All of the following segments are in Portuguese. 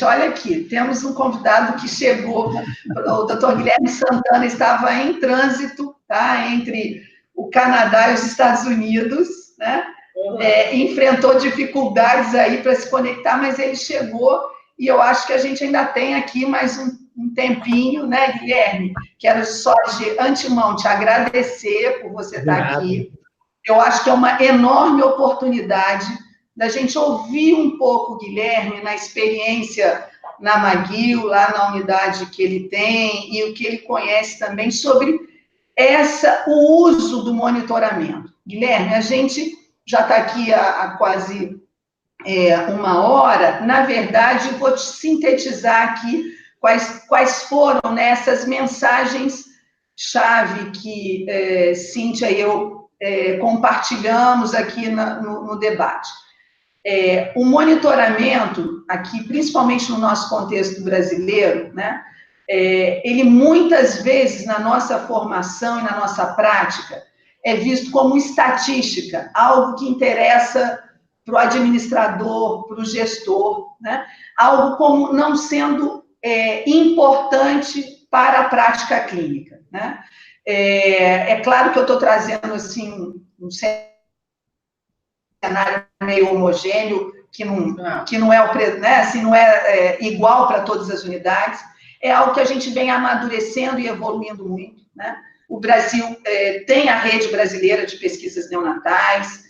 olha aqui, temos um convidado que chegou, o Dr. Guilherme Santana estava em trânsito, tá, entre o Canadá e os Estados Unidos, né? Enfrentou dificuldades aí para se conectar, mas ele chegou e eu acho que a gente ainda tem aqui mais um tempinho, né, Guilherme? Quero só de antemão te agradecer por você estar aqui. Eu acho que é uma enorme oportunidade da gente ouvir um pouco, Guilherme, na experiência na McGill, lá na unidade que ele tem, e o que ele conhece também sobre o uso do monitoramento. Guilherme, a gente já está aqui há quase uma hora. Na verdade, eu vou te sintetizar aqui quais foram, né, essas mensagens-chave que Cíntia e eu compartilhamos aqui no debate. O monitoramento, aqui, principalmente no nosso contexto brasileiro, né, ele muitas vezes, na nossa formação e na nossa prática, é visto como estatística, algo que interessa para o administrador, para o gestor, né, algo como não sendo importante para a prática clínica, né. É claro que eu estou trazendo assim, um cenário meio homogêneo, que não é, né, assim, não é igual para todas as unidades, é algo que a gente vem amadurecendo e evoluindo muito, né? O Brasil tem a Rede Brasileira de Pesquisas Neonatais,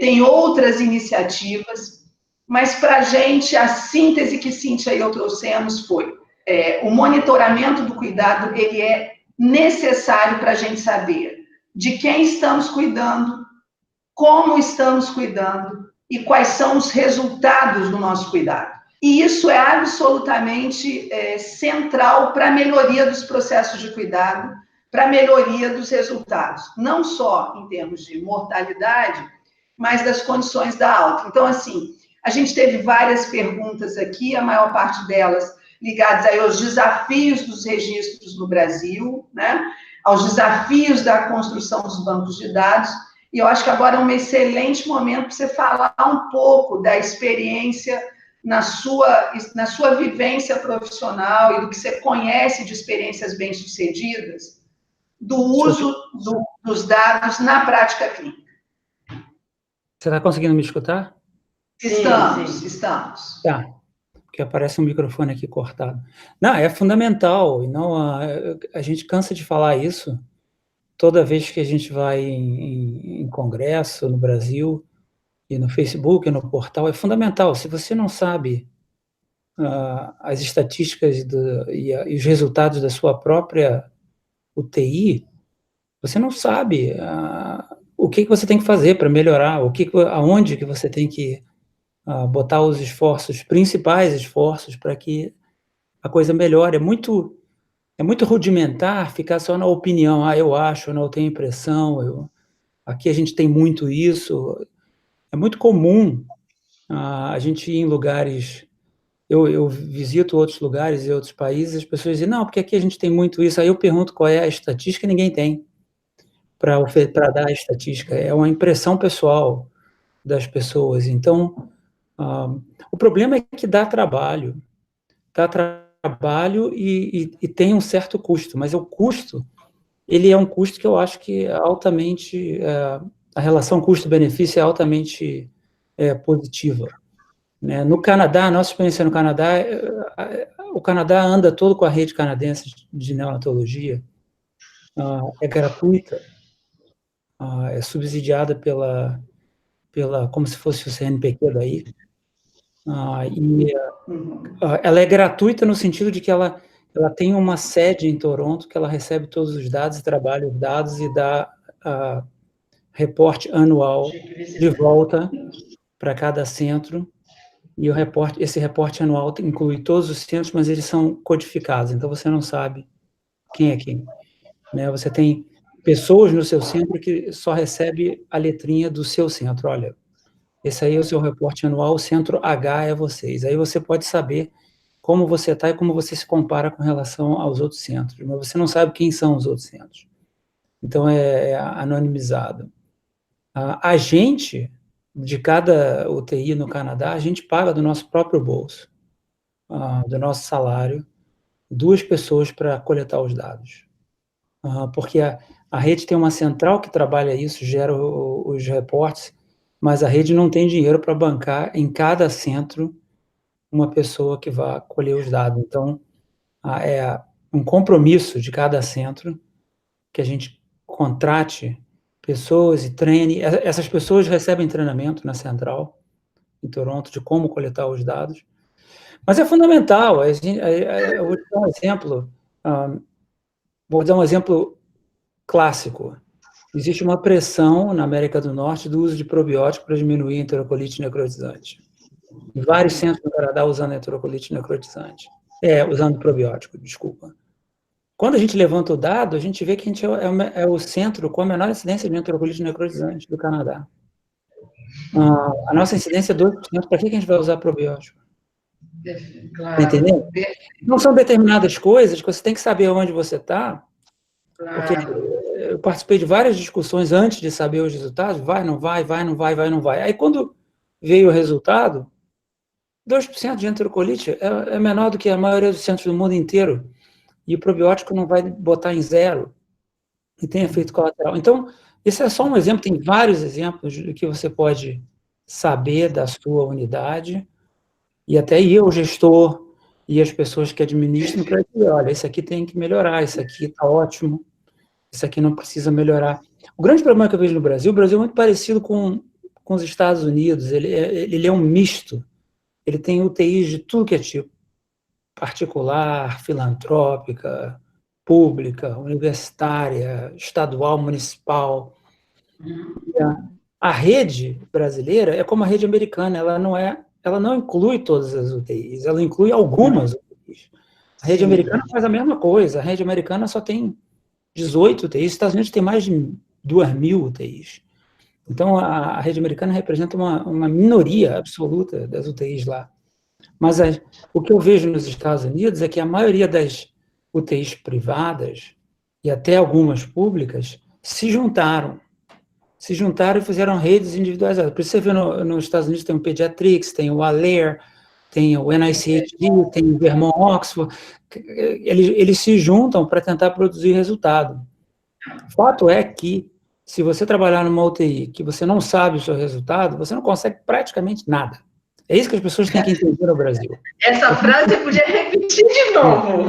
tem outras iniciativas, mas para a gente, a síntese que Cíntia e eu trouxemos foi o monitoramento do cuidado, ele é necessário para a gente saber de quem estamos cuidando, como estamos cuidando e quais são os resultados do nosso cuidado. E isso é absolutamente central para a melhoria dos processos de cuidado, para a melhoria dos resultados, não só em termos de mortalidade, mas das condições da alta. Então, assim, a gente teve várias perguntas aqui, a maior parte delas ligadas aí aos desafios dos registros no Brasil, né? Aos desafios da construção dos bancos de dados. E eu acho que agora é um excelente momento para você falar um pouco da experiência na sua vivência profissional e do que você conhece de experiências bem-sucedidas, do uso dos dados na prática clínica. Você está conseguindo me escutar? Estamos. Tá, porque aparece um microfone aqui cortado. Não, é fundamental, e não a gente cansa de falar isso toda vez que a gente vai em congresso no Brasil, e no Facebook, e no portal, é fundamental. Se você não sabe as estatísticas e os resultados da sua própria UTI, você não sabe o que você tem que fazer para melhorar, aonde que você tem que botar os esforços, principais esforços, para que a coisa melhore. É muito rudimentar ficar só na opinião, eu acho, eu não tenho impressão, aqui a gente tem muito isso. É muito comum a gente ir em lugares, eu visito outros lugares e outros países, as pessoas dizem, não, porque aqui a gente tem muito isso. Aí eu pergunto qual é a estatística, ninguém tem para dar a estatística. É uma impressão pessoal das pessoas. Então, o problema é que dá trabalho e tem um certo custo, mas o custo, ele é um custo que eu acho que é altamente, a relação custo-benefício é altamente positiva. Né? No Canadá, a nossa experiência no Canadá, o Canadá anda todo com a rede canadense de neonatologia, é gratuita, é subsidiada como se fosse o CNPq daí, ela é gratuita no sentido de que ela tem uma sede em Toronto, que ela recebe todos os dados, trabalha os dados e dá reporte anual de volta para cada centro, e esse reporte anual inclui todos os centros, mas eles são codificados, então você não sabe quem é quem. Né? Você tem pessoas no seu centro que só recebe a letrinha do seu centro. Olha, esse aí é o seu reporte anual, o centro H é vocês. Aí você pode saber como você está e como você se compara com relação aos outros centros, mas você não sabe quem são os outros centros. Então, é anonimizado. A gente, de cada UTI no Canadá, a gente paga do nosso próprio bolso. do nosso salário 2 pessoas para coletar os dados. Porque a rede tem uma central que trabalha isso, gera os reportes, mas a rede não tem dinheiro para bancar em cada centro uma pessoa que vá colher os dados. Então, é um compromisso de cada centro que a gente contrate pessoas e treine. Essas pessoas recebem treinamento na central, em Toronto, de como coletar os dados. Mas é fundamental. Eu vou te dar um exemplo. Vou dar um exemplo clássico. Existe uma pressão na América do Norte do uso de probióticos para diminuir a enterocolite necrotizante. Vários centros no Canadá usando enterocolite necrotizante. Usando probiótico, desculpa. Quando a gente levanta o dado, a gente vê que a gente é o centro com a menor incidência de enterocolite necrotizante do Canadá. A nossa incidência é 2%. Para que a gente vai usar probiótico? Claro. Entendeu? Não são determinadas coisas que você tem que saber onde você está, porque eu participei de várias discussões antes de saber os resultados, vai, não vai, vai, não vai, vai, não vai. Aí, quando veio o resultado, 2% de enterocolite é menor do que a maioria dos centros do mundo inteiro, e o probiótico não vai botar em 0, e tem efeito colateral. Então, esse é só um exemplo, tem vários exemplos do que você pode saber da sua unidade, e até eu, o gestor, e as pessoas que administram, para dizer, olha, isso aqui tem que melhorar, isso aqui está ótimo, isso aqui não precisa melhorar. O grande problema que eu vejo no Brasil, o Brasil é muito parecido com os Estados Unidos, ele é um misto, ele tem UTIs de tudo que é tipo, particular, filantrópica, pública, universitária, estadual, municipal. A rede brasileira é como a rede americana, ela não inclui todas as UTIs, ela inclui algumas UTIs. A rede americana faz a mesma coisa, a rede americana só tem 18 UTIs, os Estados Unidos tem mais de 2.000 UTIs. Então, a rede americana representa uma minoria absoluta das UTIs lá. Mas o que eu vejo nos Estados Unidos é que a maioria das UTIs privadas, e até algumas públicas, se juntaram e fizeram redes individualizadas. Por isso você vê nos Estados Unidos tem o Pediatrics, tem o Alere, tem o NICHD, tem o Vermont Oxford, eles se juntam para tentar produzir resultado. O fato é que, se você trabalhar numa UTI que você não sabe o seu resultado, você não consegue praticamente nada. É isso que as pessoas têm que entender no Brasil. Essa frase eu podia repetir de novo.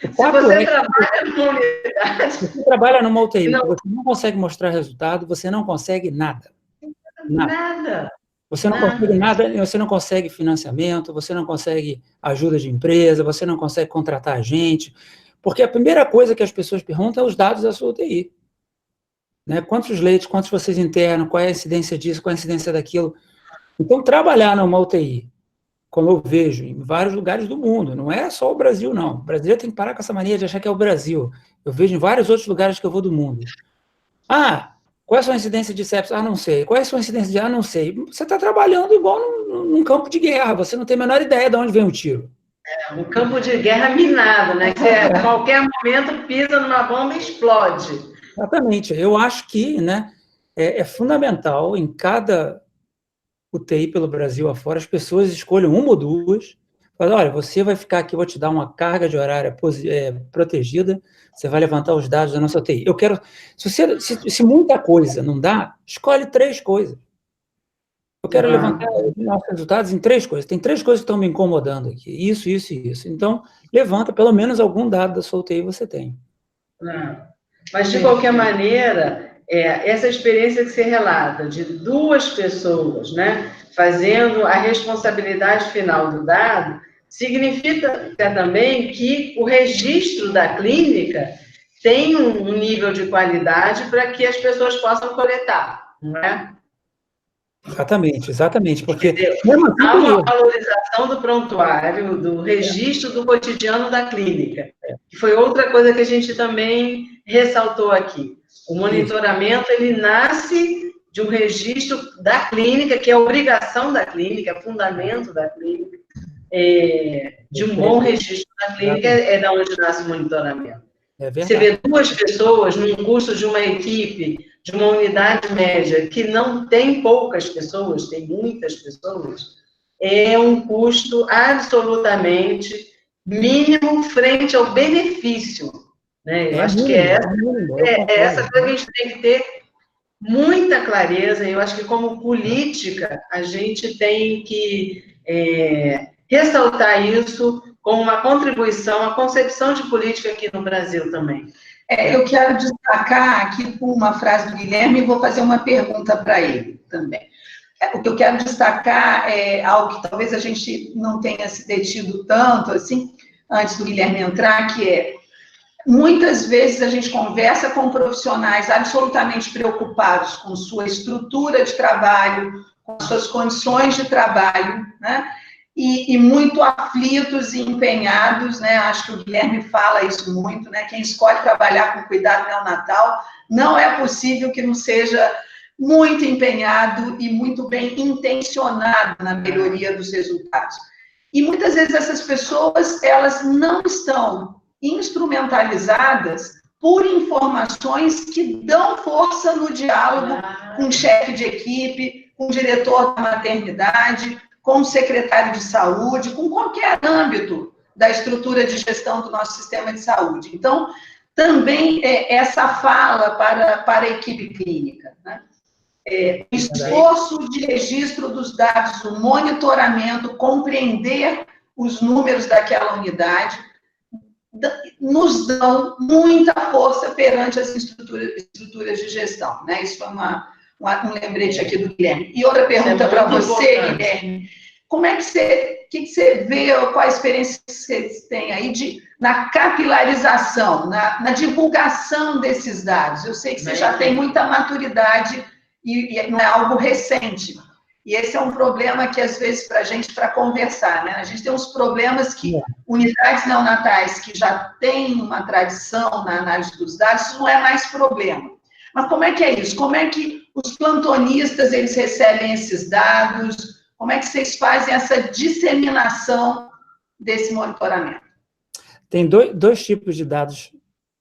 Se você trabalha numa unidade... Se você trabalha numa UTI que você não consegue mostrar resultado, você não consegue nada. Nada. Você não consegue nada, você não consegue financiamento, você não consegue ajuda de empresa, você não consegue contratar gente, porque a primeira coisa que as pessoas perguntam é os dados da sua UTI. Né? Quantos leitos, quantos vocês internam, qual é a incidência disso, qual é a incidência daquilo. Então, trabalhar numa UTI, como eu vejo em vários lugares do mundo, não é só o Brasil, não. O brasileiro tem que parar com essa mania de achar que é o Brasil. Eu vejo em vários outros lugares que eu vou do mundo. Qual é a sua incidência de sepsis? Não sei. Qual é a sua incidência de... não sei. Você está trabalhando igual num campo de guerra, você não tem a menor ideia de onde vem o tiro. Um campo de guerra minado, né? Que a qualquer momento pisa numa bomba e explode. Exatamente. Eu acho que, né, é fundamental em cada UTI pelo Brasil afora, as pessoas escolham uma ou duas, falam, olha, você vai ficar aqui, eu vou te dar uma carga de horária protegida, você vai levantar os dados da nossa UTI. Eu quero, se muita coisa não dá, escolhe 3 coisas. Eu quero levantar os nossos resultados em 3 coisas. Tem 3 coisas que estão me incomodando aqui, isso, isso e isso. Então, levanta pelo menos algum dado da sua UTI você tem. Mas, de qualquer maneira... essa experiência que você relata de 2 pessoas, né, fazendo a responsabilidade final do dado, significa também que o registro da clínica tem um nível de qualidade para que as pessoas possam coletar, não é? Exatamente, porque... Há uma valorização do prontuário, do registro do cotidiano da clínica, que foi outra coisa que a gente também ressaltou aqui. O monitoramento, ele nasce de um registro da clínica, que é obrigação da clínica, é fundamento da clínica, de um bom registro da clínica, é da onde nasce o monitoramento. Você vê 2 pessoas num custo de uma equipe, de uma unidade média, que não tem poucas pessoas, tem muitas pessoas, é um custo absolutamente mínimo frente ao benefício, né? Eu acho que é essa coisa que a gente tem que ter muita clareza. Eu acho que, como política, a gente tem que ressaltar isso como uma contribuição à concepção de política aqui no Brasil também. Eu quero destacar aqui uma frase do Guilherme e vou fazer uma pergunta para ele também. O que eu quero destacar é algo que talvez a gente não tenha se detido tanto, assim, antes do Guilherme entrar, que é, muitas vezes a gente conversa com profissionais absolutamente preocupados com sua estrutura de trabalho, com suas condições de trabalho, né? E muito aflitos e empenhados, né? Acho que o Guilherme fala isso muito, né? Quem escolhe trabalhar com cuidado neonatal, não é possível que não seja muito empenhado e muito bem intencionado na melhoria dos resultados. E muitas vezes essas pessoas, elas não estão instrumentalizadas por informações que dão força no diálogo com o chefe de equipe, com o diretor da maternidade, com o secretário de saúde, com qualquer âmbito da estrutura de gestão do nosso sistema de saúde. Então, também essa fala para a equipe clínica, né? O esforço de registro dos dados, o monitoramento, compreender os números daquela unidade, nos dão muita força perante as estruturas de gestão, né? Isso foi um lembrete aqui do Guilherme. E outra pergunta para você, Guilherme. Como é que você vê, qual a experiência que você tem aí na capilarização, na divulgação desses dados? Eu sei que você já tem muita maturidade e não é algo recente. E esse é um problema que, às vezes, para a gente, para conversar, né? A gente tem uns problemas que unidades neonatais que já têm uma tradição na análise dos dados, isso não é mais problema. Mas como é que é isso? Como é que os plantonistas, eles recebem esses dados? Como é que vocês fazem essa disseminação desse monitoramento? Tem dois tipos de dados,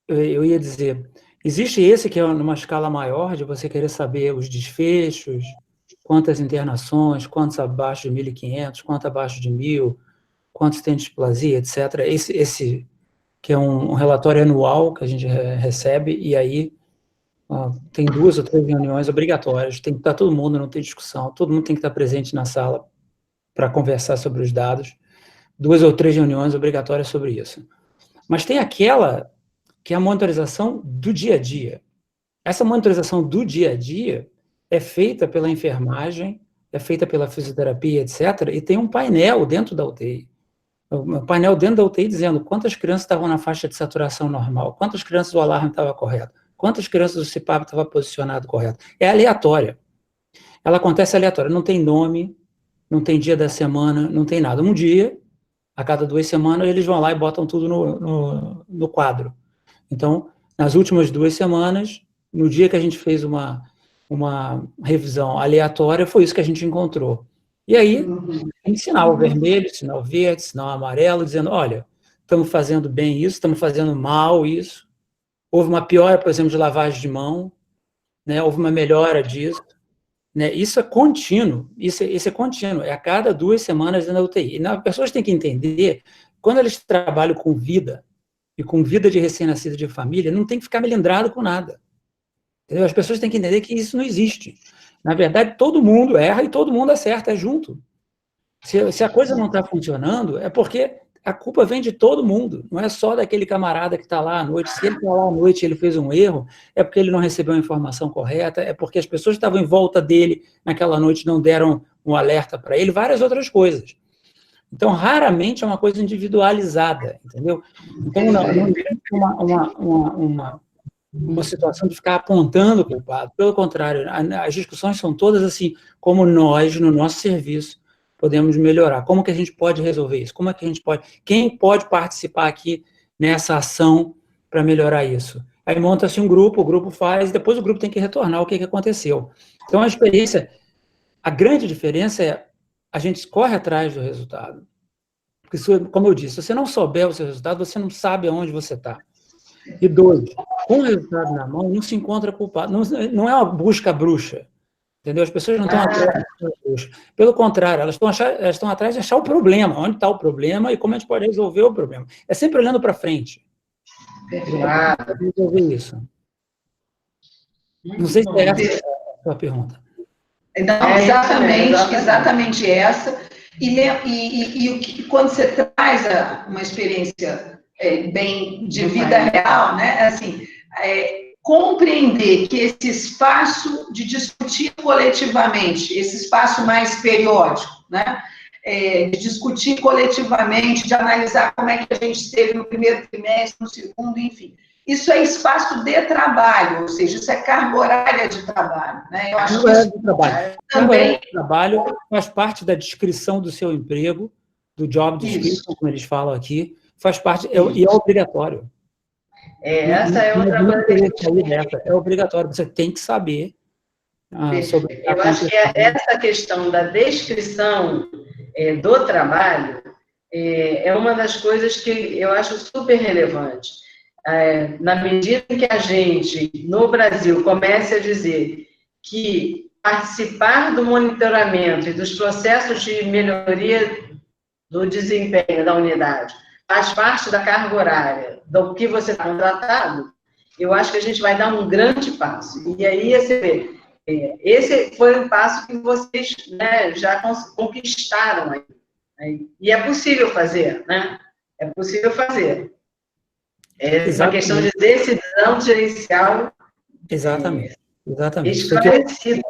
eu ia dizer. Existe esse que é numa escala maior, de você querer saber os desfechos, quantas internações, quantos abaixo de 1.500, quantos abaixo de 1.000, quantos têm displasia, etc. Esse que é um relatório anual que a gente recebe, e aí tem 2 ou 3 reuniões obrigatórias, tem que estar todo mundo, não tem discussão, todo mundo tem que estar presente na sala para conversar sobre os dados, 2 ou 3 reuniões obrigatórias sobre isso. Mas tem aquela que é a monitorização do dia a dia. Essa monitorização do dia a dia é feita pela enfermagem, é feita pela fisioterapia, etc., e tem um painel dentro da UTI. Um painel dentro da UTI dizendo quantas crianças estavam na faixa de saturação normal, quantas crianças o alarme estava correto, quantas crianças o CPAP estava posicionado correto. É aleatória. Ela acontece aleatória, não tem nome, não tem dia da semana, não tem nada. Um dia, a cada 2 semanas, eles vão lá e botam tudo no quadro. Então, nas últimas 2 semanas, no dia que a gente fez uma revisão aleatória, foi isso que a gente encontrou. E aí, tem sinal vermelho, sinal verde, sinal amarelo, dizendo, olha, estamos fazendo bem isso, estamos fazendo mal isso, houve uma piora, por exemplo, de lavagem de mão, né? Houve uma melhora disso, né? Isso é contínuo, isso é contínuo, é a cada 2 semanas dentro da UTI. E as pessoas têm que entender, quando eles trabalham com vida, e com vida de recém-nascido de família, não tem que ficar melindrado com nada. Entendeu? As pessoas têm que entender que isso não existe. Na verdade, todo mundo erra e todo mundo acerta, é junto. Se a coisa não está funcionando, é porque a culpa vem de todo mundo, não é só daquele camarada que está lá à noite. Se ele está lá à noite e ele fez um erro, é porque ele não recebeu a informação correta, é porque as pessoas que estavam em volta dele naquela noite não deram um alerta para ele, várias outras coisas. Então, raramente é uma coisa individualizada, entendeu? Então, não existe uma situação de ficar apontando o culpado. Pelo contrário, as discussões são todas assim, como nós, no nosso serviço, podemos melhorar. Como que a gente pode resolver isso? Como é que a gente pode... Quem pode participar aqui nessa ação para melhorar isso? Aí monta-se um grupo, o grupo faz, e depois o grupo tem que retornar o que aconteceu. Então, a experiência, a grande diferença é a gente corre atrás do resultado. Porque, como eu disse, se você não souber o seu resultado, você não sabe aonde você está. E 2, com o resultado na mão, não se encontra culpado. Não é uma busca bruxa. Entendeu? As pessoas não estão atrás dos... Pelo contrário, elas estão atrás de achar o problema, onde está o problema e como a gente pode resolver o problema. É sempre olhando para frente. Resolver isso. Não sei se é essa a sua pergunta. Não, exatamente essa. E quando você traz uma experiência bem de vida real, né? Assim, compreender que esse espaço de discutir coletivamente, esse espaço mais periódico, né? De discutir coletivamente, de analisar como é que a gente esteve no primeiro trimestre, no segundo, enfim. Isso é espaço de trabalho, ou seja, isso é carga horária de trabalho. Né? Eu acho que isso de trabalho. Também de trabalho faz parte da descrição do seu emprego, do job description, como eles falam aqui, faz parte, e é obrigatório. Essa é outra coisa. É obrigatório, você tem que saber sobre... Eu acho que essa questão da descrição do trabalho é uma das coisas que eu acho super relevante. Na medida que a gente, no Brasil, comece a dizer que participar do monitoramento e dos processos de melhoria do desempenho da unidade faz parte da carga horária, do que você está contratado, eu acho que a gente vai dar um grande passo. E aí, esse foi um passo que vocês, né, já conquistaram aí. E é possível fazer, né? É possível fazer. É uma questão de decisão gerencial. Exatamente. Esclarecida.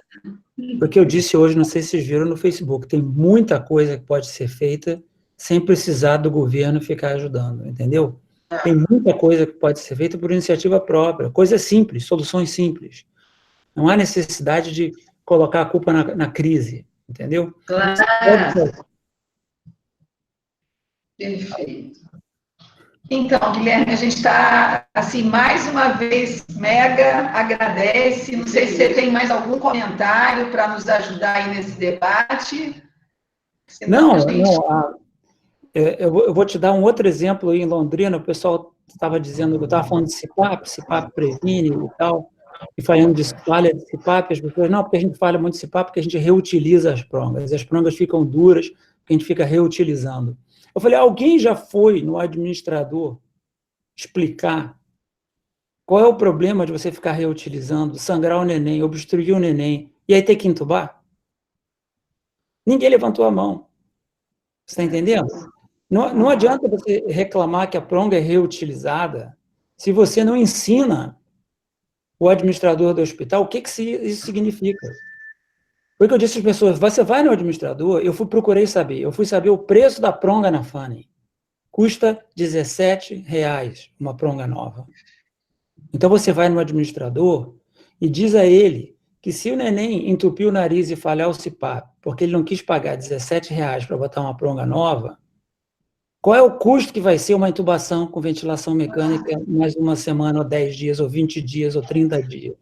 Porque eu disse hoje, não sei se vocês viram no Facebook, tem muita coisa que pode ser feita sem precisar do governo ficar ajudando, entendeu? Tem muita coisa que pode ser feita por iniciativa própria, coisas simples, soluções simples. Não há necessidade de colocar a culpa na crise, entendeu? Claro. Perfeito. Então, Guilherme, a gente está, assim, mais uma vez, mega agradece. Não sei se você tem mais algum comentário para nos ajudar aí nesse debate. Senão, eu vou te dar um outro exemplo aí em Londrina. O pessoal estava dizendo, eu estava falando de CIPAP previne e tal, e falando de falha de CIPAP, as pessoas, não, porque a gente falha muito de CIPAP, porque a gente reutiliza as prongas ficam duras, porque a gente fica reutilizando. Eu falei, alguém já foi no administrador explicar qual é o problema de você ficar reutilizando, sangrar o neném, obstruir o neném, e aí ter que entubar? Ninguém levantou a mão. Você está entendendo? Não adianta você reclamar que a pronga é reutilizada se você não ensina o administrador do hospital o que isso significa. Foi o que eu disse às pessoas, você vai no administrador, eu fui saber o preço da pronga na Fanny. Custa R$17 uma pronga nova. Então você vai no administrador e diz a ele que se o neném entupir o nariz e falhar o CIPAP, porque ele não quis pagar R$17 para botar uma pronga nova, qual é o custo que vai ser uma intubação com ventilação mecânica mais uma semana, ou 10 dias, ou 20 dias, ou 30 dias?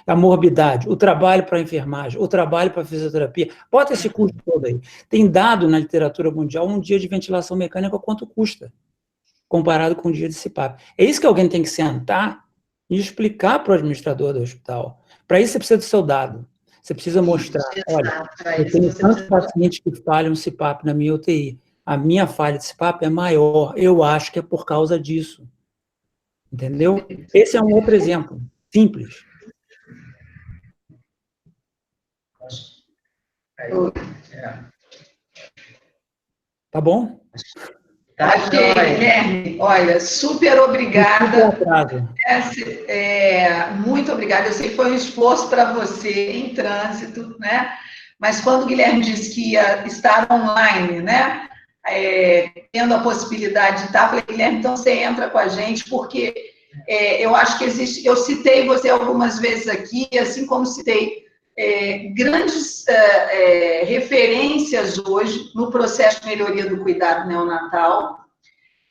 A morbidade, o trabalho para a enfermagem, o trabalho para a fisioterapia, bota esse custo todo aí. Tem dado na literatura mundial um dia de ventilação mecânica quanto custa, comparado com um dia de CIPAP. É isso que alguém tem que sentar e explicar para o administrador do hospital. Para isso você precisa do seu dado. Você precisa mostrar, olha, eu tenho tantos pacientes que falham CIPAP na minha UTI. A minha falha de CIPAP é maior. Eu acho que é por causa disso. Entendeu? Esse é um outro exemplo, simples. Tá bom? Ok, Guilherme. Olha, super obrigada. Muito obrigada. Eu sei que foi um esforço para você em trânsito, né? Mas quando o Guilherme disse que ia estar online, né? Tendo a possibilidade de estar, eu falei, Guilherme, então você entra com a gente, porque eu acho que existe. Eu citei você algumas vezes aqui, assim como citei grandes referências hoje no processo de melhoria do cuidado neonatal,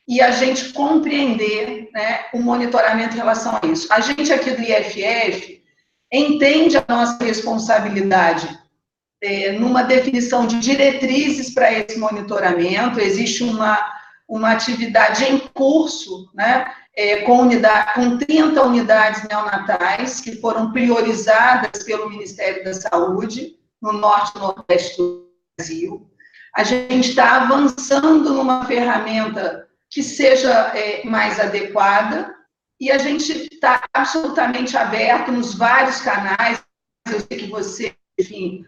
e a gente compreender, né, o monitoramento em relação a isso. A gente aqui do IFF entende a nossa responsabilidade numa definição de diretrizes para esse monitoramento. Existe uma atividade em curso, né, com 30 unidades neonatais que foram priorizadas pelo Ministério da Saúde, no norte e nordeste do Brasil. A gente está avançando numa ferramenta que seja mais adequada, e a gente está absolutamente aberto nos vários canais. Eu sei que você, enfim,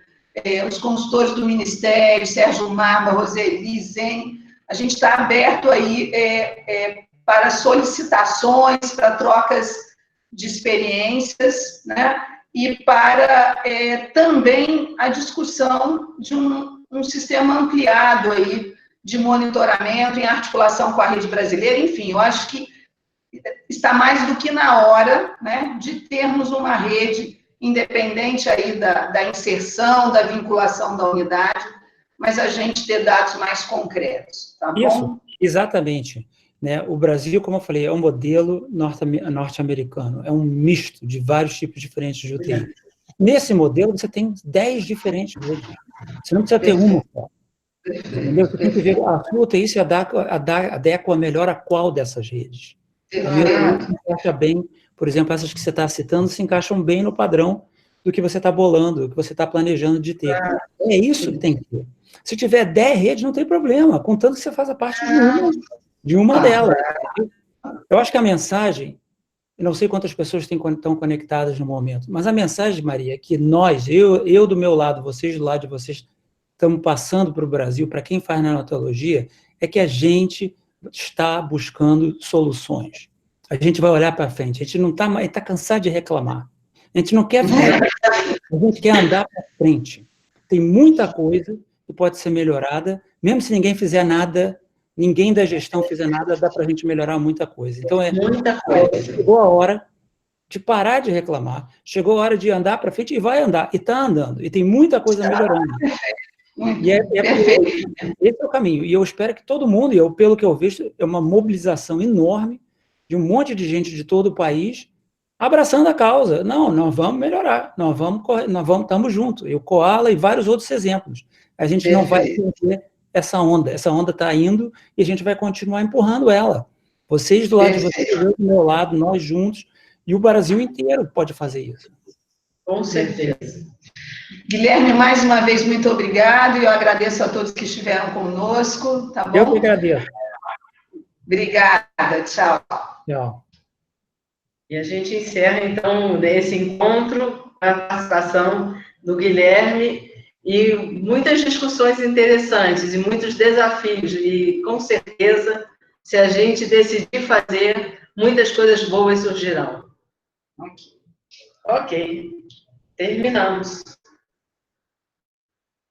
os consultores do Ministério, Sérgio Marma, Roseli, Zen, a gente está aberto aí para solicitações, para trocas de experiências, né? E para também a discussão de um sistema ampliado aí de monitoramento em articulação com a rede brasileira. Enfim, eu acho que está mais do que na hora, né, de termos uma rede independente aí da inserção, da vinculação da unidade, mas a gente ter dados mais concretos, tá bom? Isso, exatamente. Né? O Brasil, como eu falei, é um modelo norte-americano, é um misto de vários tipos diferentes de UTI. Nesse modelo, você tem 10 diferentes redes. Você não precisa ter uma só. Entendeu? Você tem que ver a sua UTI se adequa melhor a qual dessas redes. A minha UTI se encaixa bem, por exemplo, essas que você está citando se encaixam bem no padrão do que você está bolando, do que você está planejando de ter. É isso que tem que ter. Se tiver 10 redes, não tem problema, contanto que você faça parte de uma delas. Eu acho que a mensagem, eu não sei quantas pessoas estão conectadas no momento, mas a mensagem, Maria, que nós, eu do meu lado, vocês do lado de vocês, estamos passando para o Brasil, para quem faz neonatologia, é que a gente está buscando soluções. A gente vai olhar para frente, a gente não está cansado de reclamar. A gente não quer ver, a gente quer andar para frente. Tem muita coisa que pode ser melhorada, mesmo se ninguém fizer nada, ninguém da gestão fizer nada, dá para a gente melhorar muita coisa. Então, chegou a hora de parar de reclamar, chegou a hora de andar para frente, e vai andar, e está andando, e tem muita coisa melhorando. E esse é o caminho, e eu espero que todo mundo, e pelo que eu vejo, é uma mobilização enorme de um monte de gente de todo o país, abraçando a causa. Não, nós vamos melhorar, nós estamos juntos, eu, Koala e vários outros exemplos. A gente não vai perder essa onda está indo e a gente vai continuar empurrando ela. Vocês do lado de vocês, eu do meu lado, nós juntos, e o Brasil inteiro pode fazer isso. Com certeza. Guilherme, mais uma vez, muito obrigado, e eu agradeço a todos que estiveram conosco, tá bom? Eu que agradeço. Obrigada, tchau. Tchau. E a gente encerra, então, esse encontro, a participação do Guilherme, e muitas discussões interessantes, e muitos desafios, e, com certeza, se a gente decidir fazer, muitas coisas boas surgirão. Ok. Terminamos.